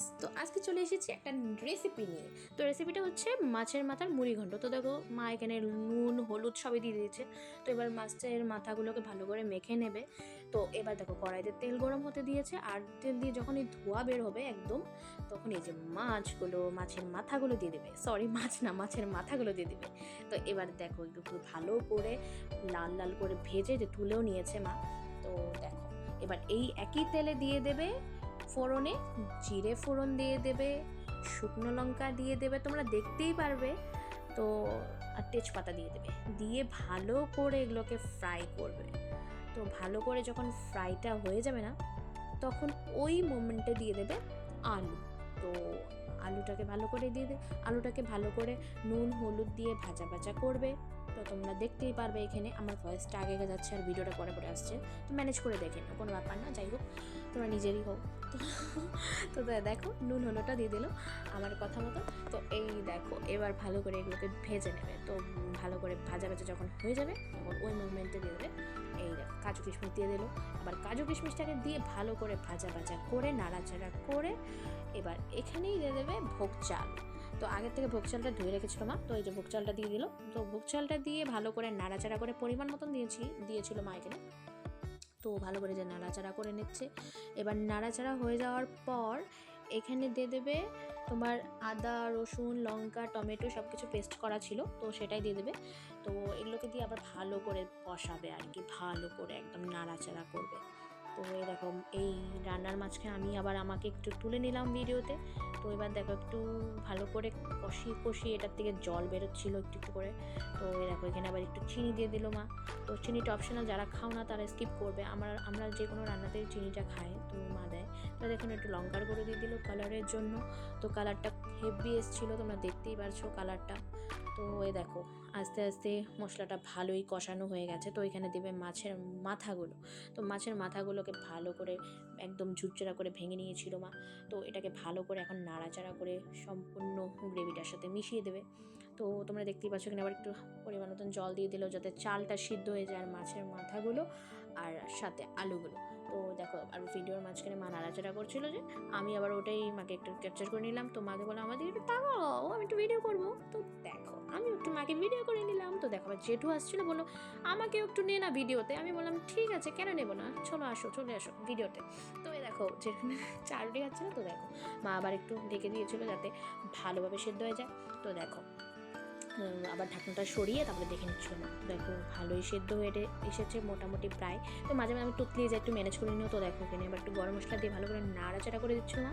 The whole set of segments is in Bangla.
গাইস, তো আজকে চলে এসেছি একটা রেসিপি নিয়ে। তো রেসিপিটা হচ্ছে মাছের মাথার মুড়ি ঘন্ট। তো দেখো মা এখানে নুন হলুদ সবই দিয়ে দিয়েছে। তো এবার মাছের মাথাগুলোকে ভালো করে মেখে নেবে। তো এবার দেখো কড়াইতে তেল গরম হতে দিয়েছে, আর তেল দিয়ে যখন এই ধোয়া বের হবে একদম, তখন এই যে মাছের মাথাগুলো দিয়ে দেবে। সরি, মাছ না, মাছের মাথাগুলো দিয়ে দেবে। তো এবার দেখো একটু ভালো করে লাল লাল করে ভেজে যে তুলেও নিয়েছে মা। তো দেখো এবার এই একই তেলে দিয়ে দেবে ফোড়নে জিরে ফোড়ন দিয়ে দেবে, শুকনো লঙ্কা দিয়ে দেবে, তোমরা দেখতেই পারবে। তো আর তেজপাতা দিয়ে দেবে, দিয়ে ভালো করে এগুলোকে ফ্রাই করবে। তো ভালো করে যখন ফ্রাইটা হয়ে যাবে না, তখন ওই মোমেন্টে দিয়ে দেবে আলু। তো আলুটাকে ভালো করে দিয়ে আলুটাকে ভালো করে নুন হলুদ দিয়ে ভাজা ভাজা করবে। তো তোমরা দেখতেই পারবে এখানে আমার ভয়েসটা আগে যাচ্ছে আর ভিডিওটা পরে পরে আসছে, তো ম্যানেজ করে দেখে নাও, কোনো ব্যাপার না। যাই হোক, তোমরা নিজেরই হোক। তো তো দেখো নুন হলুদটা দিয়ে দিল আমার কথা মতো। তো এই দেখো এবার ভালো করে এগুলোকে ভেজে নেবে। তো ভালো করে ভাজা ভাজা যখন হয়ে যাবে, তখন ওই মোমেন্টে দিয়ে দেবে এই দেখো কাজু কিশমিশ দিয়ে দিল। আবার কাজু কিশমিশটাকে দিয়ে ভালো করে ভাজা ভাজা করে নাড়াচাড়া করে এবার এখানেই দিয়ে দেবে ভোগ চাল। তো আগের থেকে ভোগ চালটা ধুয়ে রেখেছিল মা, তো এই যে ভোগ চালটা দিয়ে দিল। তো ভোগ চালটা দিয়ে ভালো করে নাড়াচাড়া করে পরিমাণ মতন দিয়েছিল মা এখানে। তো ভালো করে যে নাড়াচাড়া করে নিচ্ছে। এবার নাড়াচাড়া হয়ে যাওয়ার পর এখানে দিয়ে দেবে তোমার আদা রসুন লঙ্কা টমেটো সব কিছু পেস্ট করা ছিল, তো সেটাই দিয়ে দেবে। তো এগুলোকে দিয়ে আবার ভালো করে কষাবে আর কি, ভালো করে একদম নাড়াচাড়া করবে। তো এরকম এই রান্নার মাঝখানে আমি আবার আমাকে একটু তুলে নিলাম ভিডিওতে। তো এবার দেখো একটু ভালো করে কষিয়ে এটার থেকে জল বেরোচ্ছিলো একটু একটু করে। তো দেখো এখানে আবার একটু চিনি দিয়ে দিল মা। তো চিনিটা অপশনাল, যারা খাও না তারা স্কিপ করবে। আমরা যে কোনো রান্নাতে চিনিটা খাই, তো মা দেয়। তো দেখুন একটু লঙ্কার গুঁড়ো দিয়ে দিল কালারের জন্য। তো কালারটা হেভি এসেছিলো, তোমরা দেখতেই পারছো কালারটা। তো এই দেখো আস্তে আস্তে মশলাটা ভালোই কষানো হয়ে গেছে। তো এখানে দেবে মাছের মাথাগুলো। তো মাছের মাথাগুলোকে ভালো করে একদম ঝুরঝুরা করে ভেঙে নিয়েছিল মা। তো এটাকে ভালো করে এখন নাড়াচাড়া করে সম্পূর্ণ গ্রেভিটার সাথে মিশিয়ে দেবে। তো তোমরা দেখতেই পাচ্ছ এখানে আবার একটু পরিমাণ মতন জল দিয়ে দিল, যাতে চালটা সিদ্ধ হয়ে যায় আর মাছের মাথাগুলো আর সাথে আলুগুলো। তো দেখো আর ভিডিওর মাঝখানে মা নাড়াচাড়া করছিল, যে আমি আবার ওটাই মাকে একটু ক্যাপচার করে নিলাম। তো মাকে বললাম আমাদের একটু তাকাও, আমি একটু ভিডিও করবো। তো দেখো আমি একটু মাকে ভিডিও করে নিলাম। তো দেখো আবার জেঠু আসছিলো, বললো আমাকেও একটু নে না ভিডিওতে। আমি বললাম ঠিক আছে, কেন নেবো না, চলে আসো ভিডিওতে। তো এই দেখো জেঠু চারুটি খাচ্ছিল। তো দেখো মা আবার একটু ঢেকে দিয়েছিল যাতে ভালোভাবে সেদ্ধ হয়ে যায়। তো দেখো আবার ঢাকনাটা সরিয়ে তারপরে দেখে নিচ্ছিল না। দেখো ভালোই সেদ্ধ হয়ে এসেছে মোটামুটি প্রায়। তো মাঝে মাঝে আমি তুতলিয়ে যাই, একটু ম্যানেজ করে নিও। তো দেখো এখানে এবার একটু গরম মশলা দিয়ে ভালো করে নাড়াচাড়া করে দিচ্ছিল না।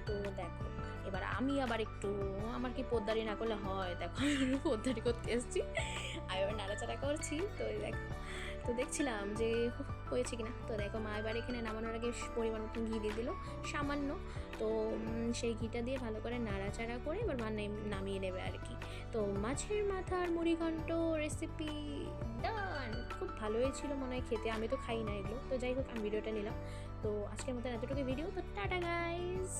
তো দেখো এবার আমি আবার একটু, আমার কি পোদ্দারি না করলে হয়, দেখো আমি পোদ্দারি করতে এসেছি, আমি এবার নাড়াচাড়া করছি। তো দেখো তো দেখছিলাম যে হয়েছে কিনা। তো দেখো মা এবার এখানে নামানোর আগে পরিমাণ মতন ঘি দিয়ে দিল সামান্য। তো সেই ঘিটা দিয়ে ভালো করে নাড়াচাড়া করে এবার মা নামিয়ে নেবে আর কি। তো মাছের মাথার মুড়িঘণ্ট রেসিপি ডান। খুব ভালো হয়েছিল মনে হয় খেতে, আমি তো খাই না এগুলো। তো যাই হোক আমি ভিডিওটা নিলাম। তো আজকের মতো এতটুকু ভিডিও। তো টাটা গাইস।